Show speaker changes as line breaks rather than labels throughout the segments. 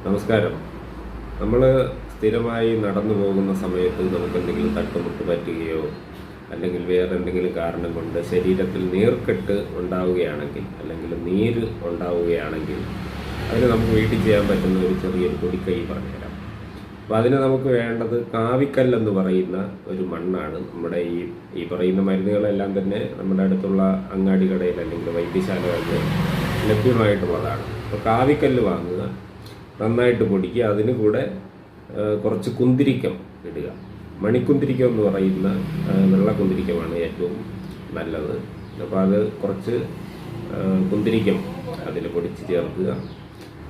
നമസ്കാരം. നമ്മൾ സ്ഥിരമായി നടന്നു പോകുന്ന സമയത്ത് നമുക്കെന്തെങ്കിലും തട്ടുമുട്ട് പറ്റുകയോ അല്ലെങ്കിൽ വേറെ എന്തെങ്കിലും കാരണം കൊണ്ട് ശരീരത്തിൽ നീർക്കെട്ട് ഉണ്ടാവുകയാണെങ്കിൽ അല്ലെങ്കിൽ നീര് ഉണ്ടാവുകയാണെങ്കിൽ അതിന് നമുക്ക് വീട്ടിൽ ചെയ്യാൻ പറ്റുന്ന ഒരു ചെറിയൊരു പൊടിക്കൈ പറഞ്ഞുതരാം. അപ്പോൾ അതിന് നമുക്ക് വേണ്ടത് കാവിക്കല്ലെന്ന് പറയുന്ന ഒരു മണ്ണാണ്. നമ്മുടെ ഈ പറയുന്ന മരുന്നുകളെല്ലാം തന്നെ നമ്മുടെ അടുത്തുള്ള അങ്ങാടി കടയിൽ അല്ലെങ്കിൽ വൈദ്യശാലകളിൽ ലഭ്യമായിട്ടുള്ളതാണ്. അപ്പോൾ കാവിക്കല്ല് വാങ്ങുക, നന്നായിട്ട് പൊടിക്കുക, അതിന് കൂടെ കുറച്ച് കുന്തിരിക്കം ഇടുക. മണിക്കുന്തിരിക്കം എന്ന് പറയുന്ന വെള്ളക്കുന്തിരിക്കമാണ് ഏറ്റവും നല്ലത്. അപ്പോൾ അത് കുറച്ച് കുന്തിരിക്കം അതിൽ പൊടിച്ച് ചേർക്കുക.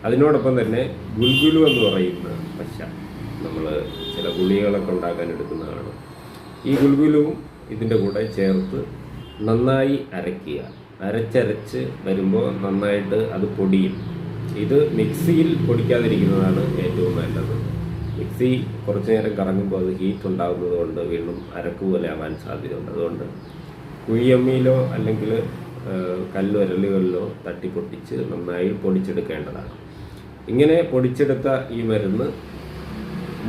അതിനോടൊപ്പം തന്നെ ഗുൽഗുലു എന്ന് പറയുന്ന പശ നമ്മൾ ചില ഗുളികകളൊക്കെ ഉണ്ടാക്കാൻ എടുക്കുന്നതാണ്. ഈ ഗുൽഗുലുവും ഇതിൻ്റെ കൂടെ ചേർത്ത് നന്നായി അരയ്ക്കുക. അരച്ചരച്ച് വരുമ്പോൾ നന്നായിട്ട് അത് പൊടിയും. ഇത് മിക്സിയിൽ പൊടിക്കാതിരിക്കുന്നതാണ് ഏറ്റവും നല്ലത്. മിക്സി കുറച്ച് നേരം കറങ്ങുമ്പോൾ അത് ഹീറ്റ് ഉണ്ടാകുന്നത് കൊണ്ട് വീണ്ടും അരക്ക് പോലെ ആവാൻ സാധ്യതയുണ്ട്. അതുകൊണ്ട് കുഴിയമ്മിയിലോ അല്ലെങ്കിൽ കല്ലുരലുകളിലോ തട്ടിപ്പൊട്ടിച്ച് നന്നായി പൊടിച്ചെടുക്കേണ്ടതാണ്. ഇങ്ങനെ പൊടിച്ചെടുത്ത ഈ മരുന്ന്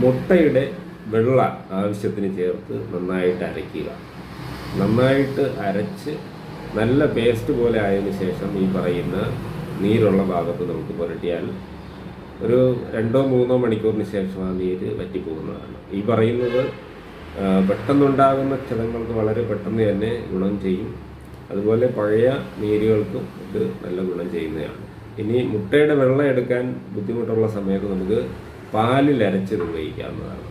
മുട്ടയുടെ വെള്ള ആവശ്യത്തിന് ചേർത്ത് നന്നായിട്ട് അരയ്ക്കുക. നന്നായിട്ട് അരച്ച് നല്ല പേസ്റ്റ് പോലെ ആയതിനു ശേഷം ഈ പറയുന്ന നീരുള്ള ഭാഗത്ത് നമുക്ക് പുരട്ടിയാൽ ഒരു 2-3 മണിക്കൂറിന് ശേഷം ആ നീര് വറ്റിപ്പോകുന്നതാണ്. ഈ പറയുന്നത് പെട്ടെന്നുണ്ടാകുന്ന ക്ഷതങ്ങൾക്ക് വളരെ പെട്ടെന്ന് തന്നെ ഗുണം ചെയ്യും. അതുപോലെ പഴയ നീരുകൾക്കും ഇത് നല്ല ഗുണം ചെയ്യുന്നതാണ്. ഇനി മുട്ടയുടെ വെള്ളം എടുക്കാൻ ബുദ്ധിമുട്ടുള്ള സമയത്ത് നമുക്ക് പാലിൽ അരച്ചത് ഉപയോഗിക്കാവുന്നതാണ്.